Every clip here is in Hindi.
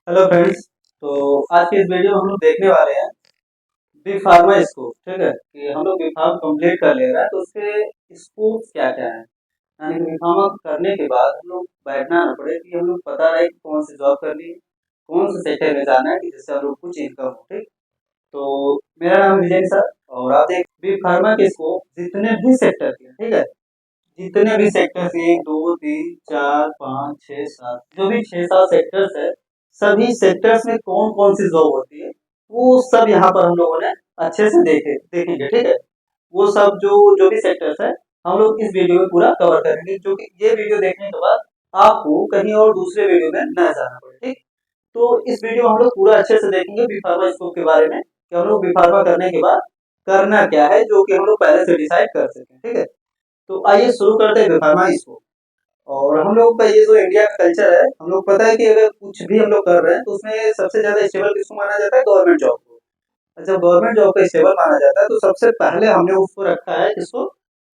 Hello friends. तो आज के इस वीडियो में हम लोग देखने वाले हैं बी फार्मा स्कोप। ठीक है कि हम लोग बी फार्म कंप्लीट कर ले रहा है तो उसके स्कोप क्या क्या है, यानी कि बी फार्मा करने के बाद हम लोग बैठना ना पड़े कि हम लोग पता रहे कि कौन सी जॉब करनी है, कौन से सेक्टर में जाना है कि जिससे हम लोग कुछ इनकम हो। ठीक। तो मेरा नाम विजय सर और आप देख बी फार्मा के स्कोप जितने भी सेक्टर के हैं, ठीक है, जितने भी सेक्टर्स 1 2 3 4 5 6 7 जो भी 6 7 सेक्टर्स है, सभी सेक्टर्स में कौन कौन सी जॉब होती है वो सब यहाँ पर हम लोगों ने अच्छे से देखेंगे। ठीक है, वो सब जो जो भी सेक्टर्स है हम लोग इस वीडियो में पूरा कवर करेंगे, जो कि ये वीडियो देखने के बाद आपको कहीं और दूसरे वीडियो में न जाना पड़े। ठीक। तो इस वीडियो में हम लोग पूरा अच्छे से देखेंगे बी फार्मा स्कोप के बारे में कि हम लोग बी फार्मा करने के बाद करना क्या है, जो कि हम लोग पहले से डिसाइड कर सकें। ठीक है, तो आइए शुरू करते हैं विफार्मा इसको। और हम लोग का ये जो इंडिया का कल्चर है, हम लोग पता है कि अगर कुछ भी हम लोग कर रहे हैं तो उसमें सबसे ज्यादा स्टेबल किसको माना जाता है, गवर्नमेंट जॉब को। जब गवर्नमेंट जॉब को स्टेबल माना जाता है तो सबसे पहले हमने उसको रखा है किसको,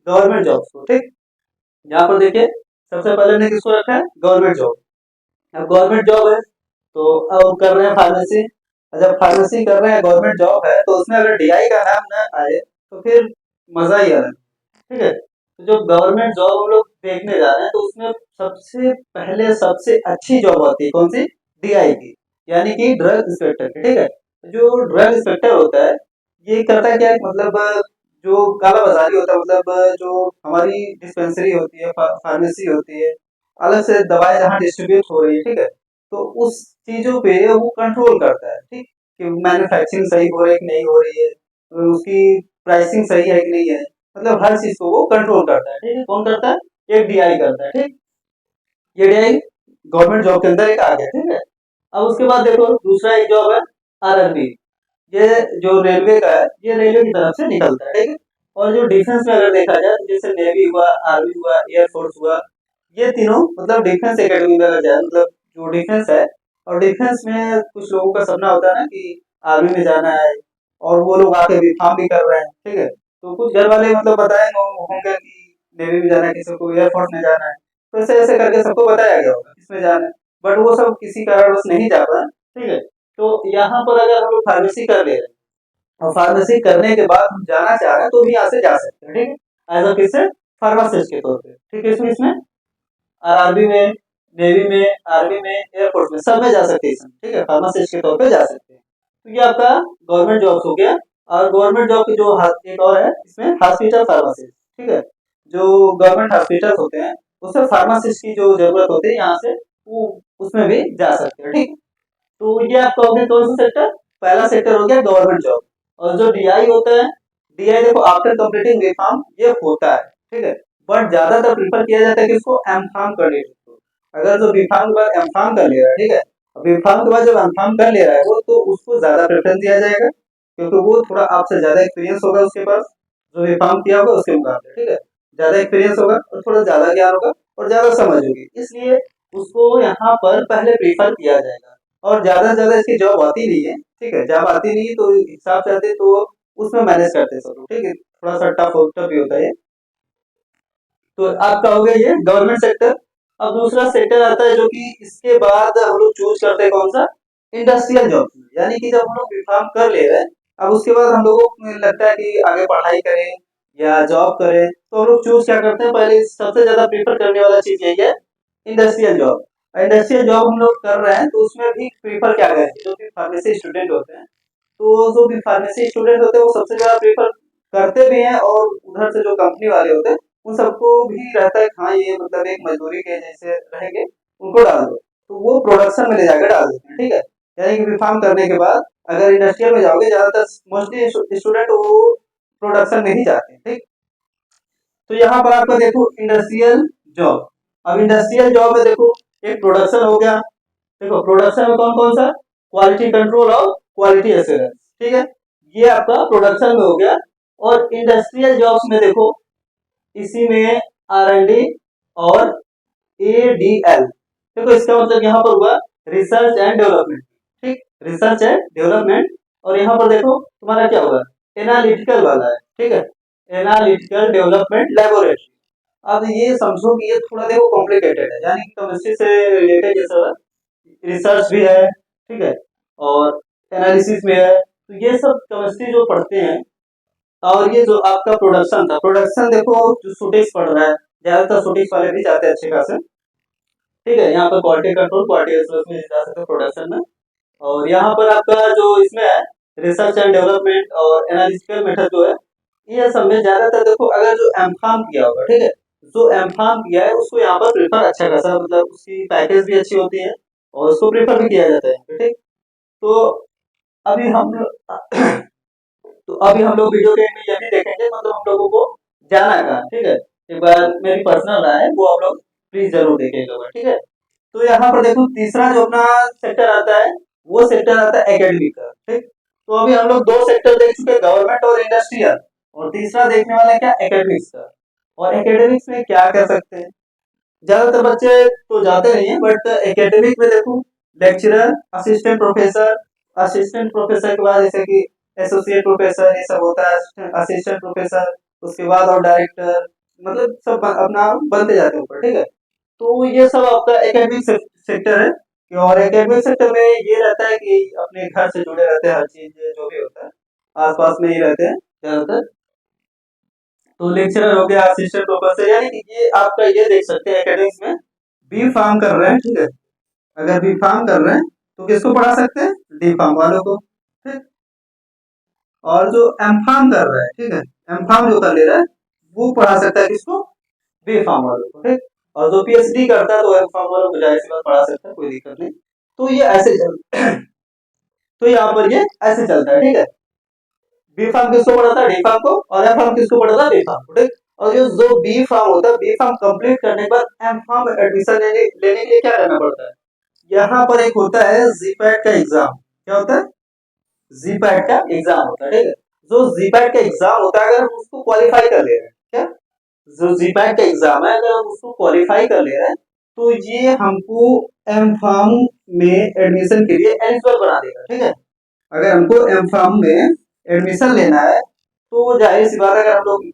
गवर्नमेंट जॉब को। ठीक। यहाँ पर देखिए सबसे पहले हमने किसको रखा है, गवर्नमेंट जॉब। अब गवर्नमेंट जॉब है तो अब कर रहे हैं फार्मेसी। जब फार्मेसी कर रहे हैं, गवर्नमेंट जॉब है, तो उसमें अगर डीआई का नाम ना आए तो फिर मजा ही अलग। ठीक है, तो जो गवर्नमेंट जॉब हम लोग देखने जा रहे हैं तो उसमें सबसे पहले सबसे अच्छी जॉब होती है कौन सी, डीआई की, यानी कि ड्रग इंस्पेक्टर की। ठीक है, तो जो ड्रग इंस्पेक्टर होता है ये करता क्या है, मतलब जो काला बाजारी होता है, मतलब जो हमारी डिस्पेंसरी होती है, फार्मेसी होती है, अलग से दवाएं जहाँ डिस्ट्रीब्यूट हो रही है, ठीक है, तो उस चीजों पे वो कंट्रोल करता है। ठीक, कि मैन्युफैक्चरिंग सही हो रही है कि नहीं हो रही है, उसकी प्राइसिंग सही है कि नहीं है, मतलब हर चीज को वो कंट्रोल करता है। ठीक है, कौन करता है, एक डीआई करता है। ठीक, ये डीआई गवर्नमेंट जॉब के अंदर एक आ गया। ठीक है, अब उसके बाद देखो दूसरा एक जॉब है आरआरबी। ये जो रेलवे का है, ये रेलवे की तरफ से निकलता है। ठीक है, और जो डिफेंस में अगर देखा जाए तो जैसे नेवी हुआ, आर्मी हुआ, एयरफोर्स हुआ, ये तीनों मतलब डिफेंस एकेडमी में अगर जाए, मतलब जो डिफेंस है, और डिफेंस में कुछ लोगों का सपना होता है ना कि आर्मी में जाना है, और वो लोग आके भी काम भी कर रहे हैं। ठीक है, तो कुछ घर वाले मतलब बताए होंगे कि नेवी में जाना है, किसी को एयरफोर्स में जाना है, तो ऐसे ऐसे करके सबको बताया गया होगा किसमें जाना है, बट वो सब किसी कारणवश नहीं जा पाए। ठीक है, तो यहाँ पर अगर हम लोग फार्मेसी कर ले रहे हैं और फार्मेसी करने के बाद हम जाना चाह रहे हैं तो भी यहाँ से जा सकते हैं। ठीक है, एज अ किससे, फार्मासिस्ट के तौर पे। ठीक है, इसमें इसमें आरआरबी में, नेवी में, आर्मी में, एयरफोर्स में, सब में जा सकते हैं इसमें। ठीक है, फार्मासिस्ट के तौर पे जा सकते हैं। तो ये आपका गवर्नमेंट जॉब हो गया। और गवर्नमेंट जॉब की जो एक और है इसमें हॉस्पिटल फार्मासिस्ट। ठीक है, जो गवर्नमेंट हॉस्पिटल होते हैं उसमें फार्मासिस्ट की जो जरूरत होती है, यहाँ से वो उसमें भी जा सकते हैं। ठीक, तो ये आपका हो गया कौन सा सेक्टर, पहला सेक्टर हो गया गवर्नमेंट जॉब। और जो डीआई होता है, डीआई देखो आफ्टर कंप्लीटिंग बी फार्म ये होता है। ठीक है, बट ज्यादातर प्रीफर किया जाता है कि इसको एम फार्म कर ले। अगर जो बी फार्म के बाद एम फार्म कर ले रहा है, ठीक है, बी फार्म के बाद जब एम फार्म कर ले रहा है वो, तो उसको ज्यादा प्रेफरेंस दिया जाएगा क्योंकि वो थोड़ा आपसे ज्यादा एक्सपीरियंस होगा उसके पास, जो बी फार्म किया होगा उसके मुकाबले। ठीक है, ज्यादा एक्सपीरियंस होगा और थोड़ा ज्यादा ज्ञान होगा और ज्यादा समझ होगी, इसलिए उसको यहाँ पर पहले प्रीफर किया जाएगा। और ज्यादा से ज्यादा इसकी जॉब आती नहीं है। ठीक है, जॉब आती नहीं है तो हिसाब से आते तो उसमें मैनेज करते हैं सब लोग। ठीक है, थोड़ा सा टफ भी होता है। तो आपका हो गया ये गवर्नमेंट सेक्टर। अब दूसरा सेक्टर आता है जो कि इसके बाद हम लोग चूज करते हैं कौन सा, इंडस्ट्रियल जॉब। यानी कि जब हम लोग बीफार्म कर ले रहे हैं, अब उसके बाद हम लोगों को लगता है कि आगे पढ़ाई करें या जॉब करें, तो हम लोग चूज क्या करते हैं, पहले सबसे ज्यादा प्रीफर करने वाला चीज यही है, इंडस्ट्रियल जॉब। इंडस्ट्रियल जॉब हम लोग कर रहे हैं तो उसमें भी प्रीफर क्या करें, जो भी फार्मेसी स्टूडेंट होते हैं, तो जो भी फार्मेसी स्टूडेंट होते हैं वो सबसे ज्यादा प्रेफर करते भी हैं, और उधर से जो कंपनी वाले होते हैं उन सबको भी रहता है हाँ ये मतलब एक मजदूरी के जैसे रहेंगे, उनको डाल दो, तो वो प्रोडक्शन में ले जाकर डाल देते हैं। ठीक है, यानी कि बीफार्म करने के बाद अगर इंडस्ट्रियल में जाओगे, ज्यादातर मोस्टली स्टूडेंट वो प्रोडक्शन में ही जाते हैं। ठीक, तो यहाँ पर आपका देखो इंडस्ट्रियल जॉब। अब इंडस्ट्रियल जॉब में देखो एक प्रोडक्शन हो गया, देखो प्रोडक्शन में कौन कौन सा, क्वालिटी कंट्रोल और क्वालिटी एश्योरेंस। ठीक है, ये आपका प्रोडक्शन में हो गया। और इंडस्ट्रियल जॉब्स में देखो इसी में आर एन डी और एडीएल। देखो इसका मतलब यहाँ पर हुआ रिसर्च एंड डेवलपमेंट। ठीक, रिसर्च एंड डेवलपमेंट। और यहाँ पर देखो तुम्हारा क्या होगा, एनालिटिकल वाला है। ठीक है, एनालिटिकल डेवलपमेंट लेबोरेटरी। अब ये समझो कि ये थोड़ा देखो कॉम्प्लिकेटेड है, यानी कि केमिस्ट्री से रिलेटेड जैसा रिसर्च भी है, ठीक है, और एनालिसिस में है। तो ये सब केमिस्ट्री जो पढ़ते हैं। और ये जो आपका प्रोडक्शन था, प्रोडक्शन देखो जो शूटिंग्स पढ़ रहा है, ज्यादातर शूटिंग्स वाले भी जाते हैं अच्छे खासे। ठीक है, यहाँ पर क्वालिटी कंट्रोल, क्वालिटी एश्योरेंस में जा सकते हो प्रोडक्शन में। और यहाँ पर आपका जो इसमें है रिसर्च एंड डेवलपमेंट और एनालिटिकल मेथड जो है, ये सब में ज्यादातर देखो अगर जो एमफार्म किया होगा, ठीक है, जो एमफार्म किया है उसको यहाँ पर प्रेफर अच्छा खासा, मतलब उसकी पैकेज भी अच्छी होती है और उसको प्रेफर भी किया जाता है। ठीक, तो अभी हम तो अभी हम लोग वीडियो के में ये भी देखेंगे, मतलब हम लोगों को जाना कहाँ, ठीक है। एक बार मेरी पर्सनल राय है, वो आप लोग प्लीज जरूर देखेंगे, ठीक है। तो यहाँ पर देखो तीसरा जो अपना सेक्टर आता है, वो सेक्टर आता है एकेडमिक का। ठीक, तो अभी हम लोग दो सेक्टर देख चुके हैं, गवर्नमेंट और इंडस्ट्रियल, और तीसरा देखने वाला है क्या, एकेडमिक्स का। और एकेडमिक्स में क्या कर सकते हैं, ज्यादातर बच्चे तो जाते नहीं है, बट एकेडमिक में देखो लेक्चरर, असिस्टेंट प्रोफेसर के बाद जैसे कि एसोसिएट प्रोफेसर, ये सब होता है, असिस्टेंट प्रोफेसर, उसके बाद और डायरेक्टर, मतलब सब अपना बनते जाते हैं ऊपर। ठीक है, तो ये सब आपका एकेडमिक सेक्टर है। और एकेडमिक सेक्टर में ये रहता है कि अपने घर से जुड़े रहते हैं, हर चीज जो भी होता है आसपास में ही रहते हैं ज्यादातर। तो लेक्चरर हो गया, असिस्टेंट प्रोफेसर, यानी कि ये आपका ये देख सकते हैं एकेडमिक्स में बी फार्म कर रहे हैं। ठीक है, अगर बी फार्म कर रहे हैं तो किसको पढ़ा सकते हैं, डी फार्म वालों को। ठीक, और जो एम फार्म कर रहा है, ठीक है, एम फार्म जो कर ले रहा है वो पढ़ा सकता है किसको, बी फार्म वालों को। ठीक, और जो पीएचडी करता है तो एम फार्म वालों को जाहिर सी बात पढ़ा सकता है, कोई दिक्कत नहीं। तो ये ऐसे चल तो यहाँ पर ये ऐसे चलता है। ठीक है, बी फार्म किसको पढ़ाता है, डी फार्म को, और एम फार्म किसको पढ़ाता है, बी फार्म को। ठीक, और ये जो बी फार्म होता है, बी फार्म कंप्लीट करने के बाद एम फार्म एडमिशन लेने के लिए क्या करना पड़ता है, यहाँ पर एक होता है जीपैट का एग्जाम। क्या होता है, जीपैट का एग्जाम होता है। ठीक है, जो जीपैट का एग्जाम होता है, अगर हम उसको क्वालिफाई कर ले रहे हैं, क्या, जो जीपैट का एग्जाम है अगर हम उसको क्वालिफाई कर ले रहे हैं, तो ये हमको एम फार्म में एडमिशन के लिए एलिजिबल बना देगा। ठीक है, अगर हमको एम फार्म में एडमिशन लेना है, तो जाहिर सी बात है अगर हम लोग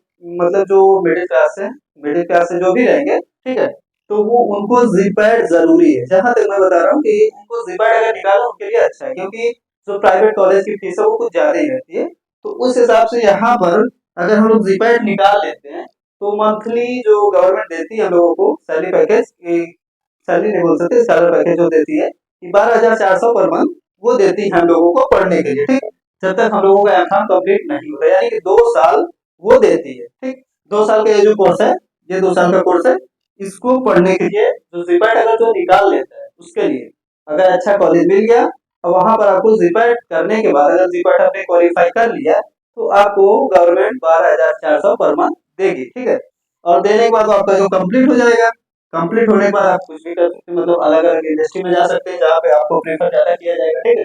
मतलब जो मिडिल क्लास से जो भी रहेंगे, ठीक है, तो वो उनको जीपैट जरूरी है। जहां तक मैं बता रहा हूँ कि उनको जीपैट अगर निकालो उनके लिए अच्छा है, क्योंकि जो प्राइवेट कॉलेज की फीस है वो कुछ ज्यादा ही रहती है। तो उस हिसाब से यहाँ पर अगर हम लोग जीपैट निकाल लेते हैं, तो मंथली जो गवर्नमेंट देती है हम लोगों को सैलरी पैकेज, सैलरी नहीं बोल सकते, सैलरी पैकेज जो देती है कि 12,400 पर मंथ, वो देती है हम लोगों को पढ़ने के लिए। ठीक, जब तक हम लोगों का एग्जाम कंप्लीट नहीं होता, यानी कि 2 साल वो देती है। ठीक, 2 साल का ये जो कोर्स है, ये 2 साल का कोर्स है, इसको पढ़ने के लिए जो जीपैट अगर जो निकाल लेता है उसके लिए अगर अच्छा कॉलेज मिल गया, और वहां पर आपको जीपैट करने के बाद अगर जीपैट आपने क्वालिफाई कर लिया, तो आपको गवर्नमेंट 12,400 पर मंथ देगी। ठीक है, और देने के बाद आपका जो कंप्लीट हो जाएगा, कंप्लीट होने के बाद आप कुछ भी कर सकते हैं, मतलब अलग अलग इंडस्ट्री में जा सकते हैं जहाँ पे आपको प्रेफर ज्यादा किया जाएगा। ठीक है,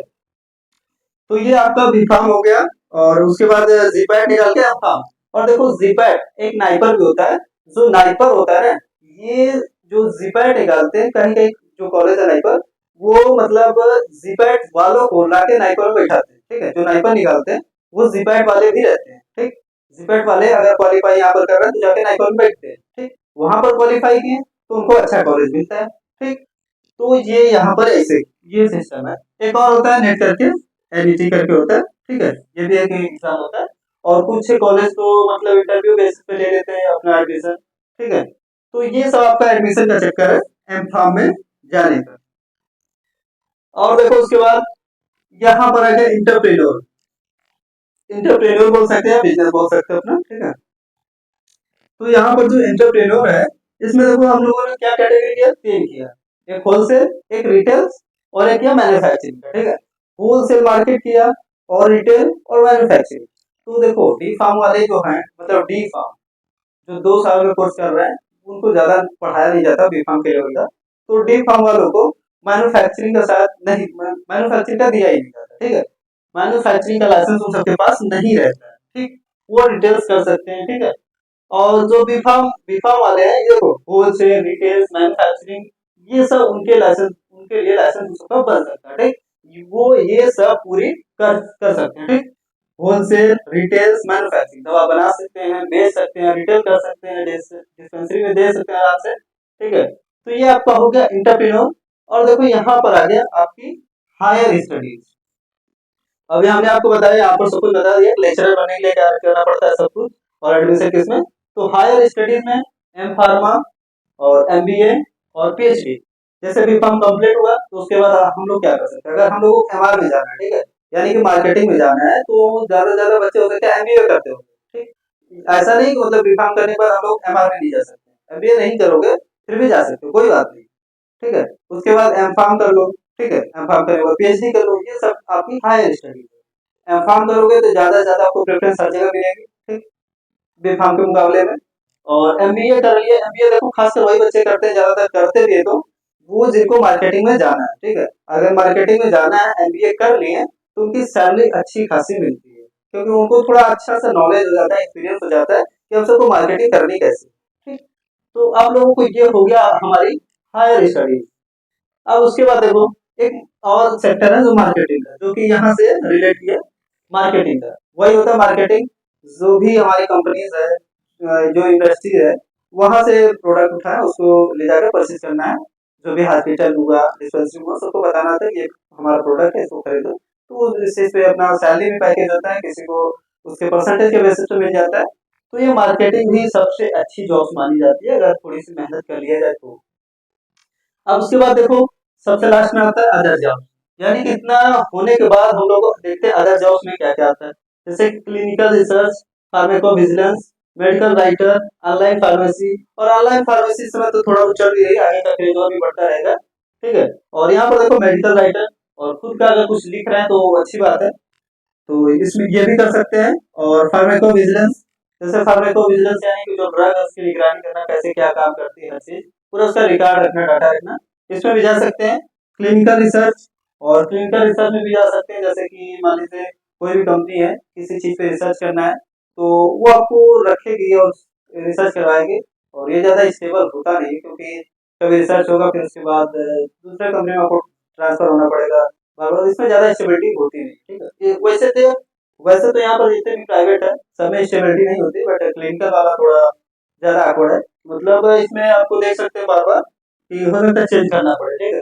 तो ये आपका बीफार्म हो गया। और उसके बाद जीपैट निकाल के एमफार्म। और देखो जीपैट एक नाइपर भी होता है, जो नाइपर होता है ना, ये जो जीपैट निकालते हैं कहीं कहीं जो कॉलेज है नाइपर, वो मतलब जीपैट वालों को लाके नाइपर में बैठाते हैं। ठीक है, जो नाइपर निकालते हैं वो जीपैट वाले भी रहते हैं। ठीक, जीपैट वाले अगर क्वालिफाई यहाँ पर कर रहे हैं तो जाके नाइपर में बैठते हैं। ठीक, वहां पर क्वालिफाई किए तो उनको अच्छा कॉलेज मिलता है। ठीक, तो ये यहाँ पर ऐसे ये सिस्टम है। एक और होता है नेट करके, एनईटी करके होता है। ठीक है, ये भी एक एग्जाम होता है। और कुछ कॉलेज तो मतलब इंटरव्यू बेसिस पे ले लेते हैं अपना एडमिशन। ठीक है, तो ये सब आपका एडमिशन का चक्कर है एम फार्म में जाने का। और देखो उसके बाद यहाँ पर आ गया इंटरप्रेन्योर। इंटरप्रेन्योर बोल सकते हैं, बिजनेस बोल सकते हैं अपना। ठीक है, तो यहाँ पर जो एंटरप्रेन्योर है, इसमें देखो हम लोगों ने क्या कैटेगरी किया, 3 किया, एक होलसेल, एक रिटेल, और एक किया मैन्युफैक्चरिंग। ठीक है, होलसेल मार्केट किया, और रिटेल और मैन्युफैक्चरिंग। तो देखो डी फार्म वाले जो हैं, मतलब डी फार्म जो 2 साल में कोर्स कर रहे हैं, उनको ज्यादा पढ़ाया नहीं जाता बी फार्म के लेवल का। तो डी फार्म वालों को मैन्युफैक्चरिंग का शायद नहीं, मैन्युफैक्चरिंग का दिया ही नहीं जाता। ठीक है, मैन्युफैक्चरिंग का लाइसेंस उन सबके पास नहीं रहता है। ठीक, वो डिटेल्स कर सकते हैं। ठीक है, और जो बीफार्म बीफार्म वाले हैं, ये होलसेल, रिटेल, मैन्युफैक्चरिंग, ये सब उनके लाइसेंस, उनके लिए लाइसेंस उसका बन सकता है। ठीक, वो ये सब पूरी कर सकते हैं। ठीक, होलसेल, रिटेल, मैन्युफैक्चरिंग, दवा बना सकते हैं, बेच सकते हैं, रिटेल कर सकते हैं, डिस्पेंसरी में दे सकते हैं आराम से। ठीक है, तो ये आपका हो गया इंटरप्रेन्योर। और देखो यहाँ पर आ गया आपकी हायर स्टडीज। अभी हमने आपको बताया, यहाँ पर सब कुछ बता दिया, लेक्चरर बनने के लिए क्या करना पड़ता है सब कुछ, और एडमिशन किसमें। तो हायर स्टडीज में एम फार्मा और एमबीए और पीएचडी। जैसे बी फार्म कंप्लीट हुआ तो उसके बाद हम लोग क्या कर सकते हैं, अगर हम लोग को एमआर में जाना है, ठीक है, यानी कि मार्केटिंग में जाना है, तो ज्यादा से ज्यादा बच्चे हो सकते हैं एमबीए करते हो, ठीक। ऐसा नहीं कि मतलब बी फार्म करने के बाद हम लोग एमआर में नहीं जा सकते, एमबीए नहीं करोगे फिर भी जा सकते हो, कोई बात नहीं, ठीक है। उसके बाद एम फार्म कर लो, ठीक है, एम फार्म करने के बाद पीएचडी कर लो, ये सब आपकी हायर स्टडी है। एम फार्म करोगे तो ज्यादा से ज्यादा आपको प्रेफरेंस हर जगह मिलेगी, ठीक, बी फार्म के मुकाबले में। और एमबीए कर लिए, एमबीए देखो खासकर वही बच्चे करते हैं, ज्यादातर करते भी है, तो वो जिनको मार्केटिंग में जाना है, ठीक है, अगर मार्केटिंग में जाना है एमबीए कर लिए तो उनकी सैलरी अच्छी खासी मिलती है, क्योंकि उनको थोड़ा अच्छा सा नॉलेज हो जाता है, एक्सपीरियंस हो जाता है कि हम सबको मार्केटिंग करनी कैसे, ठीक। तो आप लोगों को ये हो गया हमारी हायर स्टडीज। अब उसके बाद देखो एक और सेक्टर है जो मार्केटिंग का, जो कि यहाँ से रिलेटेड है मार्केटिंग का, वही होता है मार्केटिंग। जो भी हमारी कंपनीज है, जो इंडस्ट्री है, वहां से प्रोडक्ट उठाए उसको ले जाकर परचेज करना है। जो भी हॉस्पिटल हुआ, डिस्पेंसरी हुआ, सबको बताना था ये हमारा प्रोडक्ट है, इसको खरीदो। तो उस बेसिस पे अपना सैलरी भी पैकेज होता है, किसी को उसके परसेंटेज के बेसिस पे मिल जाता है। तो ये मार्केटिंग भी सबसे अच्छी जॉब मानी जाती है, अगर थोड़ी सी मेहनत कर लिया जाए तो। अब उसके बाद देखो सबसे लास्ट में आता है अदर जॉब, यानी कि इतना होने के बाद हम लोग देखते हैं अदर जॉब्स में क्या क्या आता है। जैसे clinical research, pharmaco vigilance, medical writer, online pharmacy. और ऑनलाइन फार्मेसी इस समय तो थोड़ा चल रही है, आगे का क्रेज और भी बढ़ता रहेगा, ठीक है। और यहाँ पर देखो मेडिकल राइटर, और खुद का अगर कुछ लिख रहे हैं तो अच्छी बात है, तो इसमें ये भी कर सकते हैं। और फार्मेको विजिलेंस, जैसे फार्मेको विजिलेंस यानी कि जो ड्रग है उसकी निगरानी करना, कैसे क्या काम करती है हर चीज, पूरा उसका रिकॉर्ड रखना, डाटा रखना, इसमें भी जा सकते हैं। क्लिनिकल रिसर्च, और क्लिनिकल रिसर्च में भी जा सकते हैं, जैसे कि मान लीजिए कोई भी कंपनी है, किसी चीज पे रिसर्च करना है, तो वो आपको रखेगी और रिसर्च करवाएगी। और ये ज्यादा स्टेबल होता नहीं, क्योंकि कभी रिसर्च होगा फिर उसके बाद दूसरे कंपनी में आपको ट्रांसफर होना पड़ेगा, बार-बार, इसमें ज्यादा स्टेबिलिटी होती नहीं, ठीक है। वैसे तो यहाँ पर जितने भी प्राइवेट है सब में स्टेबिलिटी नहीं होती, बट क्लिनिकल वाला थोड़ा ज्यादा awkward है। मतलब इसमें आपको देख सकते हैं बार बार कि हो सकता है चेंज करना पड़े, ठीक है।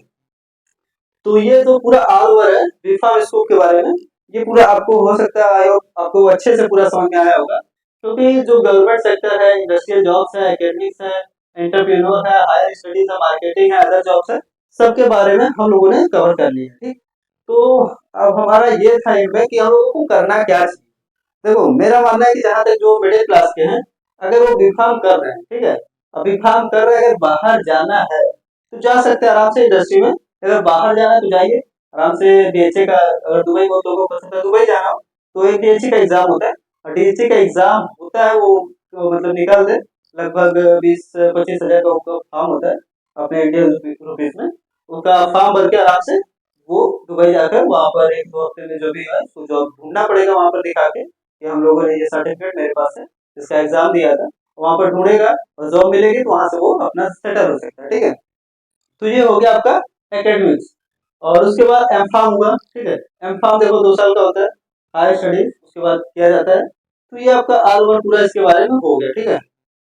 तो ये जो पूरा ऑल ओवर है रिफॉर्म स्कोप के बारे में, ये पूरा आपको हो सकता है आपको अच्छे से पूरा समझ में आया होगा। क्योंकि जो गवर्नमेंट सेक्टर है, इंडस्ट्रियल जॉब्स है, एकेडमिक्स है, एंटरप्रेन्योर है, हायर स्टडीज है, मार्केटिंग है, अदर जॉब्स है, सबके बारे में हम लोगों ने कवर कर लिया, ठीक। तो अब हमारा ये था इनमें कि हम लोगों को करना क्या चाहिए। देखो मेरा मानना है कि जहाँ तक जो मिडिल क्लास के हैं, अगर वो बीफार्म कर रहे हैं, ठीक है, अब बीफार्म कर रहे हैं, अगर बाहर जाना है तो जा सकते हैं आराम से इंडस्ट्री में। अगर बाहर जाना है तो जाइए आराम से। डीएचए का, अगर दुबई बहुत लोगों को पसंद है दुबई जाना हो, तो एक डीएचए का एग्जाम होता है, और डीएचए का एग्जाम होता है वो, तो मतलब निकाल दे, लगभग 20-25 हजार का उसका फॉर्म होता है अपने इंडियन रुपीज में। उसका फॉर्म भर के आराम से वो दुबई जाकर वहां पर 1-2 हफ्ते में जो भी है उसको जॉब ढूंढना पड़ेगा, वहां पर दिखा के कि हम लोगों ने ये सर्टिफिकेट मेरे पास है, इसका एग्जाम दिया था, वहां पर ढूंढेगा और जॉब मिलेगी, तो वहां से वो अपना सेटल हो सकता है, ठीक है। तो ये हो गया आपका एकेडमिक्स। और उसके बाद एम फार्म हुआ, ठीक है। एम फार्म देखो 2 साल का होता है, हायर स्टडीज उसके बाद किया जाता है। तो ये आपका ऑल ओवर पूरा इसके बारे में हो गया, ठीक है,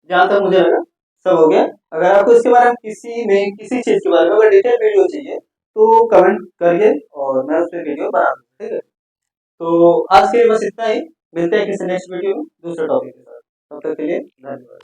जहां तक मुझे लगा सब हो गया। अगर आपको इसके बारे में किसी चीज के बारे में अगर डिटेल वीडियो चाहिए तो कमेंट करिए और मैं उस पर वीडियो बना दूंगा, ठीक है। तो आज के लिए बस इतना ही, मिलते हैं किसी नेक्स्ट वीडियो में दूसरे टॉपिक के साथ, तब तक के लिए धन्यवाद।